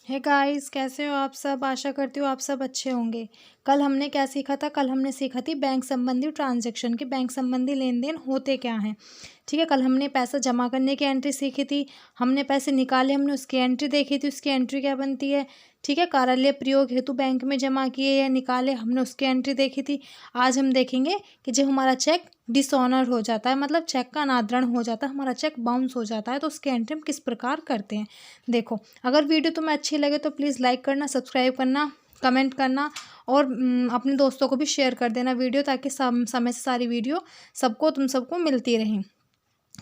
Hey guys, कैसे हो आप सब। आशा करती हूँ आप सब अच्छे होंगे। कल हमने क्या सीखा था। कल हमने सीखा थी बैंक संबंधी ट्रांजैक्शन के बैंक संबंधी लेन देन होते क्या हैं। ठीक है, कल हमने पैसा जमा करने की एंट्री सीखी थी। हमने पैसे निकाले, हमने उसकी एंट्री देखी थी, उसकी एंट्री क्या बनती है। ठीक है, कार्यालय प्रयोग हेतु बैंक में जमा किए या निकाले, हमने उसकी एंट्री देखी थी। आज हम देखेंगे कि जब हमारा चेक डिसऑनर हो जाता है, मतलब चेक का अनादरण हो जाता है, हमारा चेक बाउंस हो जाता है, तो उसकी एंट्री हम किस प्रकार करते हैं। देखो, अगर वीडियो तुम्हें अच्छी लगे तो प्लीज़ लाइक करना, सब्सक्राइब करना, कमेंट करना और अपने दोस्तों को भी शेयर कर देना वीडियो, ताकि समय से सारी वीडियो तुम सबको मिलती रहें।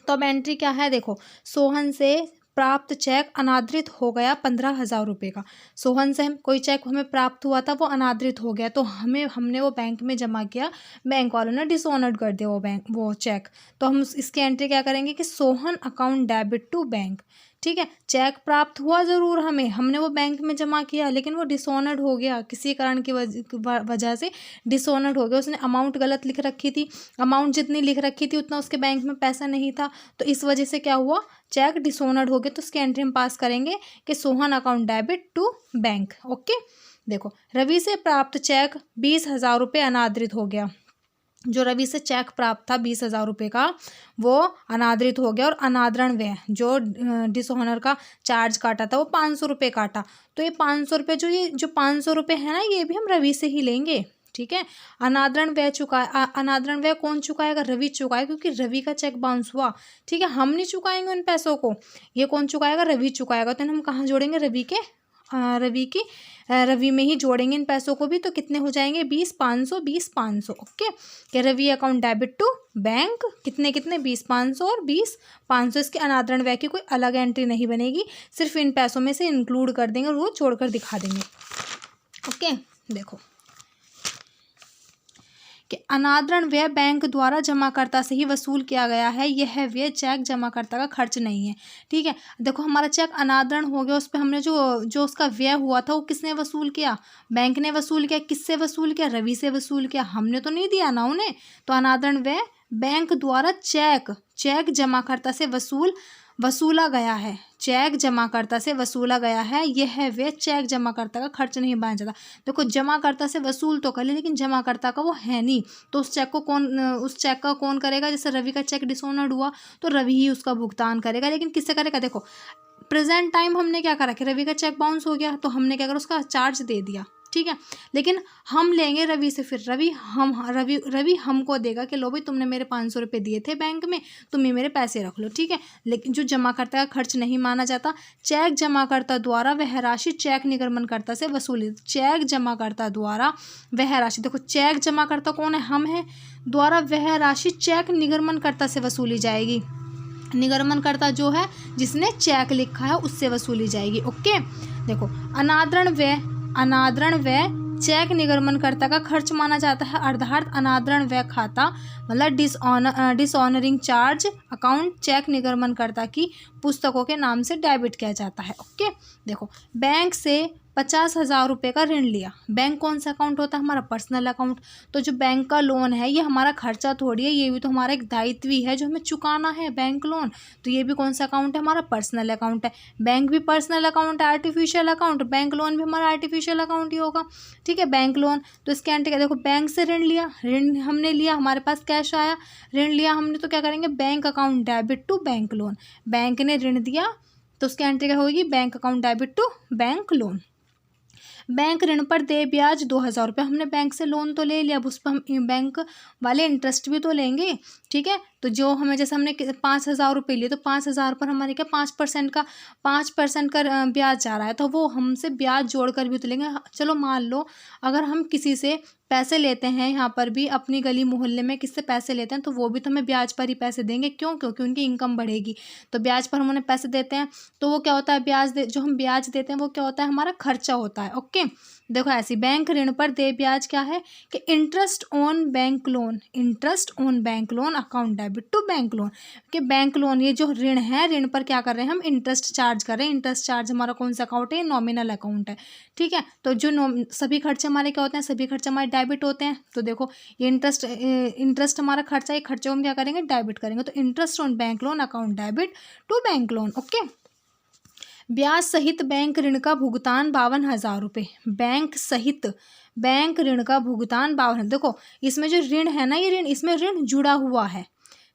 तो अब एंट्री क्या है, देखो। सोहन से प्राप्त चेक अनादृत हो गया 15,000 रुपये का। सोहन से कोई चेक हमें प्राप्त हुआ था, वो अनादृत हो गया, तो हमने वो बैंक में जमा किया। बैंक वालों ने डिसऑनर्ड कर दिया वो चेक। तो हम इसकी एंट्री क्या करेंगे कि Sohan account debit to bank. ठीक है, चेक प्राप्त हुआ ज़रूर हमें, हमने वो बैंक में जमा किया, लेकिन वो डिसऑनर्ड हो गया किसी कारण की वजह से। डिसऑनर्ड हो गया, उसने अमाउंट गलत लिख रखी थी। अमाउंट जितनी लिख रखी थी उतना उसके बैंक में पैसा नहीं था, तो इस वजह से क्या हुआ, चेक डिसऑनर्ड हो गया। तो उसकी एंट्री हम पास करेंगे कि Sohan account debit to bank. Okay, देखो, रवि से प्राप्त चेक 20,000 रुपये अनादृत हो गया। जो रवि से चेक प्राप्त था 20,000 रुपये का, वो अनादृत हो गया। और अनादरण व्यय जो डिसऑनर का चार्ज काटा था, वो 500 रुपये काटा। तो ये 500 रुपये जो 500 रुपये है ना, ये भी हम रवि से ही लेंगे। ठीक है, अनादरण व्यय अनादरण व्यय कौन चुकाएगा, रवि चुकाएगा, क्योंकि रवि का चेक बाउंस हुआ। ठीक है, हम नहीं चुकाएंगे उन पैसों को, ये कौन चुकाएगा, रवि चुकाएगा। तो हम कहाँ जोड़ेंगे, रवि में ही जोड़ेंगे इन पैसों को भी। तो कितने हो जाएंगे, 20,500 20,500। ओके, कि Ravi account debit to bank, कितने कितने, 20,500 और 20,500। इसके अनादरण व्यय की कोई अलग एंट्री नहीं बनेगी, सिर्फ इन पैसों में से इंक्लूड कर देंगे और वो जोड़कर दिखा देंगे। ओके, देखो कि अनादरण व्यय बैंक द्वारा जमाकर्ता से ही वसूल किया गया है, यह व्यय चेक जमाकर्ता का खर्च नहीं है। ठीक है, देखो, हमारा चेक अनादरण हो गया, उस पर हमने जो उसका व्यय हुआ था वो किसने वसूल किया, बैंक ने वसूल किया। किससे वसूल किया, रवि से वसूल किया, हमने तो नहीं दिया ना उन्हें। तो अनादरण व्यय बैंक द्वारा चेक जमाकर्ता से वसूला गया है, चेक जमाकर्ता से वसूला गया है, यह वे चेक जमाकर्ता का खर्च नहीं माना जाता। देखो, जमाकर्ता से वसूल तो कर ले, लेकिन जमाकर्ता का वो है नहीं, तो उस चेक का कौन करेगा। जैसे रवि का चेक डिसऑनर्ड हुआ तो रवि ही उसका भुगतान करेगा, लेकिन किससे करेगा। देखो, प्रेजेंट टाइम हमने क्या करा कि रवि का चेक बाउंस हो गया, तो हमने क्या करा, उसका चार्ज दे दिया। ठीक है, लेकिन हम लेंगे रवि से, फिर रवि हमको देगा कि लो भाई, तुमने मेरे 500 रुपये दिए थे बैंक में, तुम ये मेरे पैसे रख लो। ठीक है, लेकिन जो जमाकर्ता का खर्च नहीं माना जाता। चेक जमाकर्ता द्वारा वह राशि चेक निगमनकर्ता से वसूली, चेक जमाकर्ता द्वारा वह राशि, देखो चेक जमाकर्ता कौन है, हम हैं, द्वारा वह राशि चेक निगमनकर्ता से वसूली जाएगी। निगमनकर्ता जो है, जिसने चेक लिखा है, उससे वसूली जाएगी। ओके, देखो, अनादरण व्यय चेक निगमनकर्ता का खर्च माना जाता है, अर्थात अनादरण व्यय खाता मतलब डिसऑनरिंग चार्ज अकाउंट चेक निगमनकर्ता की पुस्तकों के नाम से डेबिट किया जाता है। ओके, देखो, बैंक से 50,000 रुपये का ऋण लिया। बैंक कौन सा अकाउंट होता है, हमारा पर्सनल अकाउंट। तो जो बैंक का लोन है, ये हमारा खर्चा थोड़ी है, ये भी तो हमारा एक दायित्व ही है जो हमें चुकाना है, बैंक लोन। तो ये भी कौन सा अकाउंट है, हमारा पर्सनल अकाउंट है। बैंक भी पर्सनल अकाउंट है, आर्टिफिशियल अकाउंट, बैंक लोन भी हमारा आर्टिफिशियल अकाउंट ही होगा। ठीक है, बैंक लोन, तो इसके एंट्री क्या, देखो, बैंक से ऋण लिया, ऋण हमने लिया, हमारे पास कैश आया, ऋण लिया हमने, तो क्या करेंगे, bank account debit to bank loan. Bank ने ऋण दिया, तो उसकी एंट्री क्या होगी, bank account debit to bank loan. Bank ऋण पर दे ब्याज 2,000 रुपये, हमने बैंक से लोन तो ले लिया, अब उस पर हम बैंक वाले इंटरेस्ट भी तो लेंगे। ठीक है, तो जो हमें, जैसे हमने 5,000 रुपये लिए, तो 5,000 पर हमारे क्या 5% का ब्याज जा रहा है, तो वो हमसे ब्याज जोड़कर भी तो लेंगे। चलो, मान लो अगर हम किसी से पैसे लेते हैं, यहाँ पर भी अपनी गली मोहल्ले में किससे पैसे लेते हैं, तो वो भी तो हमें ब्याज पर ही पैसे देंगे। क्यों, क्योंकि उनकी इनकम बढ़ेगी, तो ब्याज पर हम उन्हें पैसे देते हैं। तो वो क्या होता है, जो हम ब्याज देते हैं वो क्या होता है, हमारा खर्चा होता है। ओके, देखो, ऐसी बैंक ऋण पर दे ब्याज क्या है कि interest on bank loan account debit to bank loan. कि बैंक लोन, ये जो ऋण है, ऋण पर क्या कर रहे हैं, हम इंटरेस्ट चार्ज कर रहे हैं। इंटरेस्ट चार्ज हमारा कौन सा अकाउंट है, नॉमिनल अकाउंट है। ठीक है, तो जो सभी खर्चे हमारे क्या होते हैं, सभी खर्चे हमारे डेबिट होते हैं। तो देखो, ये इंटरेस्ट हमारा खर्चा, ये खर्चे हम क्या करेंगे, डेबिट करेंगे। तो interest on bank loan account debit to bank loan. Okay, ब्याज सहित बैंक ऋण का भुगतान 52,000 रुपये। बैंक सहित बैंक ऋण का भुगतान 52। देखो इसमें जो ऋण है ना, ये ऋण, इसमें ऋण जुड़ा हुआ है,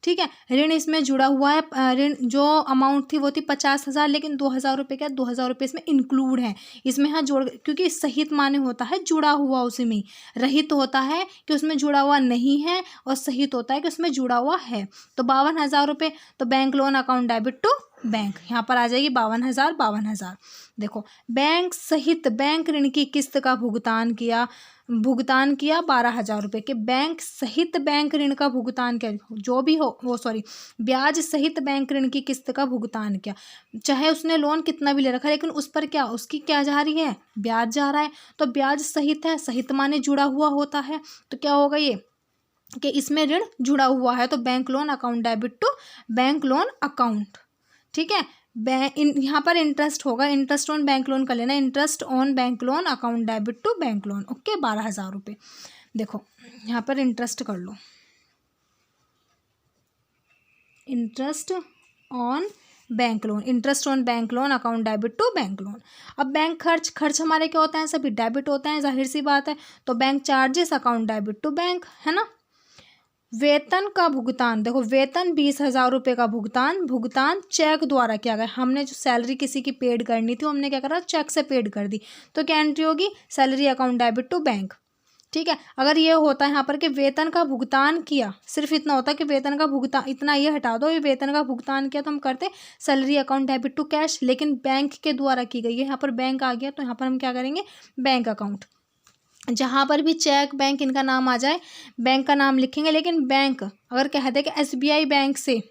ठीक है, ऋण इसमें जुड़ा हुआ है। ऋण जो अमाउंट थी वो थी 50,000, लेकिन 2,000 रुपये क्या, 2,000 रुपये इसमें इंक्लूड है, इसमें यहाँ जोड़, क्योंकि सहित माने होता है जुड़ा हुआ उसी में, रहित होता है कि उसमें जुड़ा हुआ नहीं है, और सहित होता है कि उसमें जुड़ा हुआ है। तो 52,000 रुपये, तो bank loan account debit to bank, यहाँ पर आ जाएगी 52,000 52,000। देखो बैंक सहित बैंक ऋण की किस्त का भुगतान किया 12,000 रुपये के, बैंक सहित बैंक ऋण का भुगतान किया, जो भी हो वो सॉरी ब्याज सहित बैंक ऋण की किस्त का भुगतान किया, चाहे उसने लोन कितना भी ले रखा है, लेकिन उस पर क्या, उसकी क्या जा रही है, ब्याज जा रहा है। तो ब्याज सहित है, सहित माने जुड़ा हुआ होता है, तो क्या होगा ये कि इसमें ऋण जुड़ा हुआ है, तो bank loan account debit to bank loan account, ठीक है। यहाँ पर इंटरेस्ट होगा, इंटरेस्ट ऑन बैंक लोन कर लेना, interest on bank loan account debit to bank loan, okay, 12,000 रुपये। देखो यहाँ पर इंटरेस्ट कर लो, interest on bank loan, interest on bank loan account debit to bank loan. अब बैंक खर्च हमारे क्या होते हैं, सभी डेबिट होते हैं, जाहिर सी बात है, तो bank charges account debit to bank, है ना। वेतन का भुगतान, देखो वेतन 20,000 रुपये का भुगतान चेक द्वारा किया गया। हमने जो सैलरी किसी की पेड करनी थी, हमने क्या करा, चेक से पेड कर दी, तो क्या एंट्री होगी, salary account debit to bank, ठीक है। अगर ये होता है यहाँ पर कि वेतन का भुगतान किया, सिर्फ इतना होता है कि वेतन का भुगतान, इतना ये हटा दो, ये वेतन का भुगतान किया तो हम करते salary account debit to cash, लेकिन बैंक के द्वारा की गई है, यहाँ पर बैंक आ गया, तो यहाँ पर हम क्या करेंगे, बैंक अकाउंट। जहाँ पर भी चेक बैंक इनका नाम आ जाए, बैंक का नाम लिखेंगे, लेकिन बैंक अगर कह दे कि SBI बैंक से,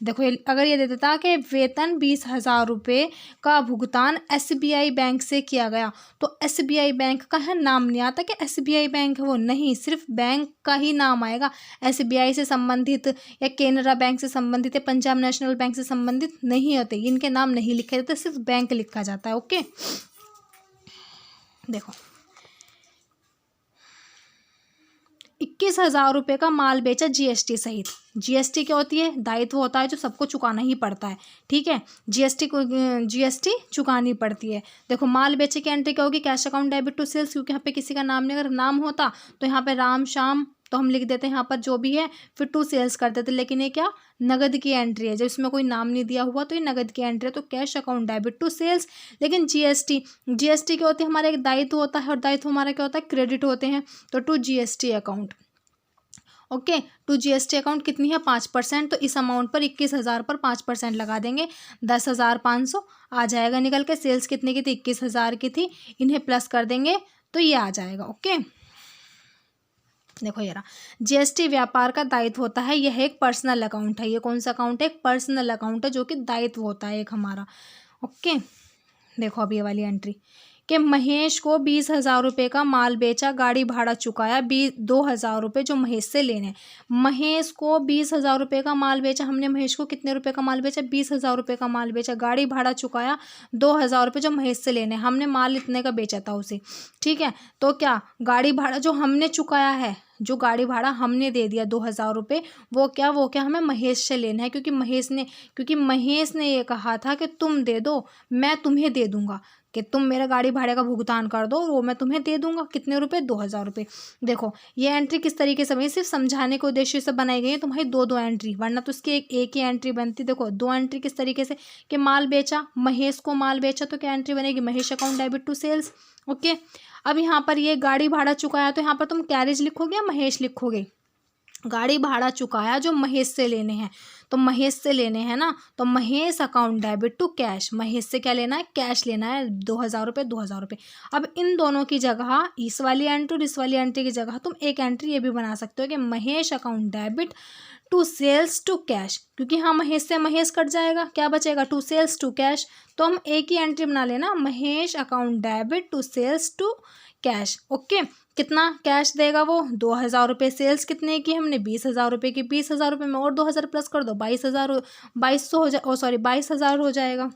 देखो अगर ये दे देता कि वेतन 20,000 रुपये का भुगतान SBI बैंक से किया गया, तो SBI बैंक का है नाम नहीं आता कि SBI बैंक है वो, नहीं, सिर्फ बैंक का ही नाम आएगा। SBI से संबंधित या केनरा बैंक से संबंधित या पंजाब नेशनल बैंक से संबंधित नहीं होते, इनके नाम नहीं लिखे जाते, सिर्फ बैंक लिखा जाता है, ओके। देखो 21,000 रुपये का माल बेचा GST सहित। GST क्या होती है, दायित्व होता है जो सबको चुकाना ही पड़ता है, ठीक है, GST चुकानी पड़ती है। देखो माल बेचे की एंट्री क्या होगी, cash account debit to sales, क्योंकि यहाँ पे किसी का नाम नहीं, अगर नाम होता तो यहाँ पे राम श्याम तो हम लिख देते हैं यहाँ पर जो भी है, फिर टू सेल्स कर देते, लेकिन ये क्या, नगद की एंट्री है, जब इसमें कोई नाम नहीं दिया हुआ तो ये नगद की एंट्री है, तो cash account debit to sales. लेकिन GST क्या होती है, हमारा एक दायित्व होता है, और दायित्व हमारा क्या होता है, क्रेडिट होते हैं, तो to GST account, okay, to GST account कितनी है, 5%, तो इस अमाउंट पर 21,000 पर 5% लगा देंगे, 10,500 आ जाएगा निकल के। सेल्स कितने की थी, 21,000 की थी, इन्हें प्लस कर देंगे तो ये आ जाएगा, ओके। देखो ये रहा, GST व्यापार का दायित्व होता है, यह एक पर्सनल अकाउंट है, ये कौन सा अकाउंट है, एक पर्सनल अकाउंट है जो कि दायित्व होता है एक हमारा, ओके। देखो अब ये वाली एंट्री कि महेश को 20,000 रुपये का माल बेचा, गाड़ी भाड़ा चुकाया 2,000 रुपये जो महेश से लेने। महेश को 20,000 रुपये का माल बेचा, हमने महेश को कितने रुपए का माल बेचा, 20,000 रुपये का माल बेचा, गाड़ी भाड़ा चुकाया 2,000 रुपये जो महेश से लेने, हमने माल इतने का बेचा था उसे, ठीक है। तो क्या गाड़ी भाड़ा जो हमने चुकाया है, जो गाड़ी भाड़ा हमने दे दिया 2,000 रुपये, वो क्या हमें महेश से लेना है, क्योंकि महेश ने ये कहा था कि तुम दे दो, मैं तुम्हें दे दूंगा, कि तुम मेरा गाड़ी भाड़े का भुगतान कर दो, वो मैं तुम्हें दे दूंगा, कितने रुपए, 2,000 रुपये। देखो ये एंट्री किस तरीके से बनी, सिर्फ समझाने के उद्देश्य से बनाई गई है तुम्हारी दो एंट्री, वरना तो उसकी एक ही एंट्री बनती। देखो 2 एंट्री किस तरीके से, कि माल बेचा, महेश को माल बेचा, तो क्या एंट्री बनेगी, Mahesh account debit to sales, okay. अब यहाँ पर ये गाड़ी भाड़ा चुकाया, तो यहाँ पर तुम कैरेज लिखोगे या महेश लिखोगे, गाड़ी भाड़ा चुकाया जो महेश से लेने हैं, तो महेश से लेने हैं ना, तो Mahesh account debit to cash, Mahesh से क्या लेना है, कैश लेना है, 2,000 रुपये 2,000 रुपये। अब इन दोनों की जगह, इस वाली एंट्री और इस वाली एंट्री की जगह तुम एक एंट्री ये भी बना सकते हो कि Mahesh account debit to sales to cash, क्योंकि हाँ महेश से महेश कट जाएगा, क्या बचेगा, टू सेल्स टू कैश, तो हम एक ही एंट्री बना लेना, Mahesh account debit to sales to cash, okay. कितना कैश देगा वो, 2,000 रुपये, सेल्स कितने की हमने 20,000 रुपये की, 20,000 रुपये में और 2,000 प्लस कर दो, 22,000 हो जाएगा,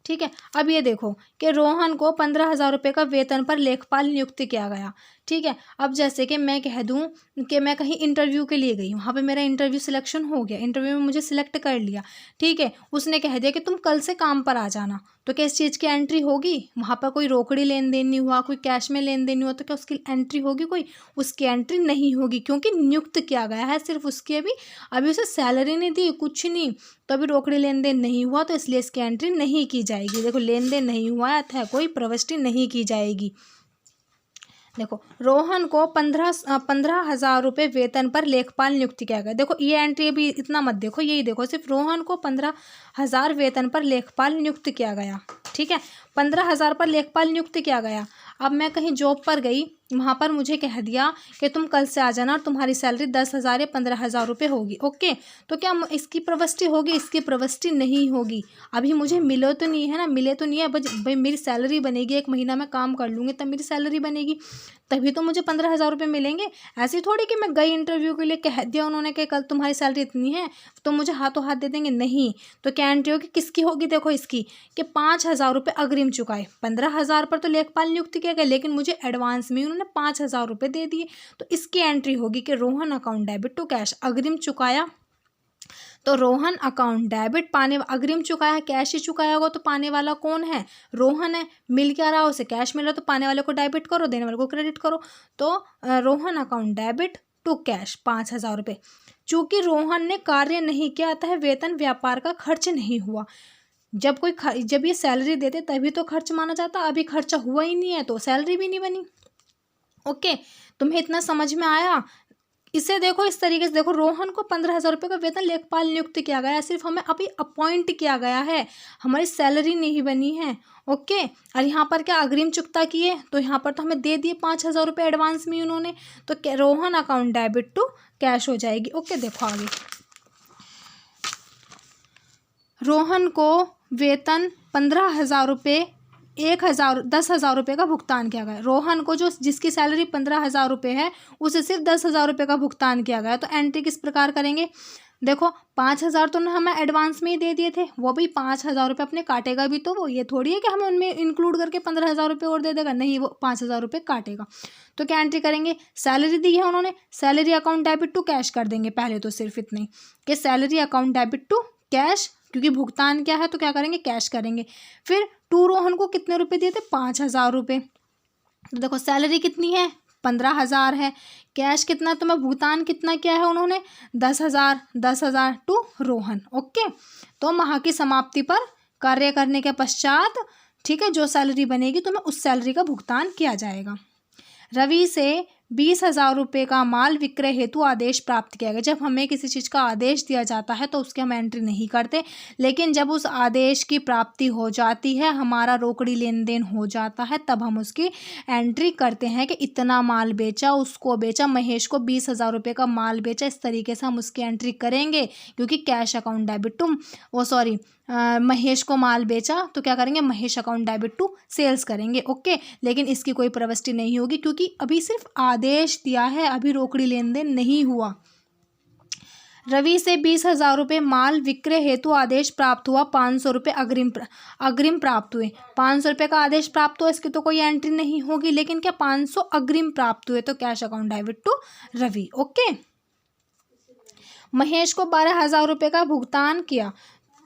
ठीक है। अब ये देखो कि रोहन को 15,000 रुपये का वेतन पर लेखपाल नियुक्त किया गया, ठीक है। अब जैसे कि मैं कह दूं कि मैं कहीं इंटरव्यू के लिए गई, वहाँ पे मेरा इंटरव्यू सिलेक्शन हो गया, इंटरव्यू में मुझे सिलेक्ट कर लिया, ठीक है। उसने कह दिया कि तुम कल से काम पर आ जाना, तो क्या इस चीज़ की एंट्री होगी? वहाँ पर कोई रोकड़ी लेन देन नहीं हुआ, कोई कैश में लेन देन नहीं हुआ, तो क्या उसकी एंट्री होगी? कोई उसकी एंट्री नहीं होगी, क्योंकि नियुक्त किया गया है सिर्फ उसकी, अभी उसे सैलरी नहीं दी, कुछ नहीं, तो अभी रोकड़ी लेन देन नहीं हुआ, तो इसलिए इसकी एंट्री नहीं की जाएगी। देखो, लेन देन नहीं हुआ है, कोई प्रविष्टि नहीं की जाएगी। देखो, रोहन को 15,000 रुपये वेतन पर लेखपाल नियुक्त किया गया। देखो, ये एंट्री भी इतना मत देखो, यही देखो, सिर्फ रोहन को 15,000 वेतन पर लेखपाल नियुक्त किया गया, ठीक है। 15,000 पर लेखपाल नियुक्त किया गया। अब मैं कहीं जॉब पर गई, वहाँ पर मुझे कह दिया कि तुम कल से आ जाना और तुम्हारी सैलरी 10,000 या 15,000 रुपये होगी, ओके। तो क्या इसकी प्रविष्टि होगी? इसकी प्रविष्टि नहीं होगी। अभी मुझे मिले तो नहीं है ना, मिले तो नहीं है, बस भाई मेरी सैलरी बनेगी, 1 महीना मैं काम कर लूँगी तब मेरी सैलरी बनेगी, तभी तो मुझे 15,000 रुपये मिलेंगे। ऐसी थोड़ी कि मैं गई इंटरव्यू के लिए, कह दिया उन्होंने कि कल तुम्हारी सैलरी इतनी है तो मुझे हाथों हाथ दे देंगे, नहीं। तो क्या एंट्री होगी? किसकी होगी? देखो, इसकी, कि 5,000 रुपये अग्रिम चुकाए। 15,000 पर तो लेखपाल नियुक्त किया गया, लेकिन मुझे एडवांस में उन्होंने 5,000 रुपये दे दिए, तो इसकी एंट्री होगी कि Rohan account debit to cash, अग्रिम चुकाया, तो रोहन अकाउंट डेबिट, अग्रिम चुकाया, कैश ही चुकाया होगा, तो पाने वाला कौन है? रोहन है। मिल क्या रहा है उसे? कैश मिल रहा है, तो पाने वाले को डेबिट करो, देने वाले को क्रेडिट करो। तो Rohan account debit to cash 5,000 रुपये। चूंकि रोहन ने कार्य नहीं किया, अतः वेतन व्यापार का खर्च नहीं हुआ। जब ये सैलरी देते तभी तो खर्च माना जाता, अभी खर्चा हुआ ही नहीं है तो सैलरी भी नहीं बनी, ओके। तुम्हें इतना समझ में आया? इसे देखो, इस तरीके से देखो, रोहन को 15,000 रुपये का वेतन लेखपाल नियुक्त किया गया है, सिर्फ हमें अभी अपॉइंट किया गया है, हमारी सैलरी नहीं बनी है, ओके। और यहाँ पर क्या अग्रिम चुकता किए, तो यहाँ पर तो हमें दे दिए 5,000 रुपये एडवांस में उन्होंने, तो Rohan account debit to cash हो जाएगी, ओके। देखो आगे, रोहन को वेतन 15,000 रुपये 10,000 रुपये का भुगतान किया गया। रोहन को जिसकी सैलरी 15,000 रुपये है, उसे सिर्फ 10,000 रुपये का भुगतान किया गया। तो एंट्री किस प्रकार करेंगे? देखो, 5,000 तो हमें एडवांस में ही दे दिए थे, वो भी 5,000 रुपये अपने काटेगा भी, तो वो ये थोड़ी है कि हमें उनमें इंक्लूड करके 15,000 रुपये और दे देगा, नहीं, वो 5,000 रुपये काटेगा। तो क्या एंट्री करेंगे? सैलरी दी है उन्होंने, salary account debit to cash कर देंगे पहले, तो सिर्फ इतने कि salary account debit to cash, क्योंकि भुगतान क्या है तो क्या करेंगे? कैश करेंगे। फिर टू रोहन को कितने रुपए दिए थे? 5,000 रुपये। तो देखो, सैलरी कितनी है? 15,000 है। कैश कितना, तो मैं भुगतान कितना किया है उन्होंने? 10,000 टू रोहन, ओके। तो माह की समाप्ति पर कार्य करने के पश्चात, ठीक है, जो सैलरी बनेगी तो मैं उस सैलरी का भुगतान किया जाएगा। रवि से 20,000 रुपये का माल विक्रय हेतु आदेश प्राप्त किया गया। जब हमें किसी चीज़ का आदेश दिया जाता है तो उसकी हम एंट्री नहीं करते, लेकिन जब उस आदेश की प्राप्ति हो जाती है, हमारा रोकड़ी लेन देन हो जाता है, तब हम उसकी एंट्री करते हैं कि इतना माल बेचा, उसको बेचा, महेश को 20,000 रुपये का माल बेचा, इस तरीके से हम उसकी एंट्री करेंगे, क्योंकि cash account debit to Mahesh को माल बेचा, तो क्या करेंगे? Mahesh account debit to sales करेंगे, ओके। लेकिन इसकी कोई प्रविष्टि नहीं होगी, क्योंकि अभी सिर्फ आदेश दिया है, अभी रोकड़ी लेन देन नहीं हुआ। रवि से 20,000 रुपये माल विक्रय हेतु आदेश प्राप्त हुआ, 500 रुपये अग्रिम प्राप्त हुए। 500 रुपये का आदेश प्राप्त हुआ, इसकी तो कोई एंट्री नहीं होगी, लेकिन क्या 500 अग्रिम प्राप्त हुए, तो cash account debit to Ravi, okay. Mahesh को 12,000 रुपये का भुगतान किया,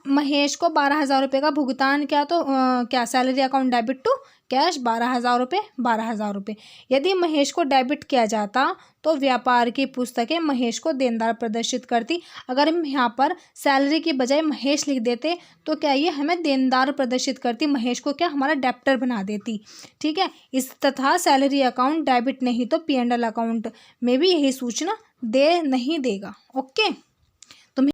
महेश को 12,000 रुपये का भुगतान किया, तो क्या salary account debit to cash 12,000 रुपये। यदि महेश को डेबिट किया जाता तो व्यापार की पुस्तकें महेश को देनदार प्रदर्शित करती। अगर हम यहाँ पर सैलरी की बजाय महेश लिख देते तो क्या ये हमें देनदार प्रदर्शित करती, महेश को क्या हमारा डेप्टर बना देती, ठीक है। इस तथा सैलरी अकाउंट डेबिट नहीं तो P&L अकाउंट में भी यही सूचना नहीं देगा, ओके।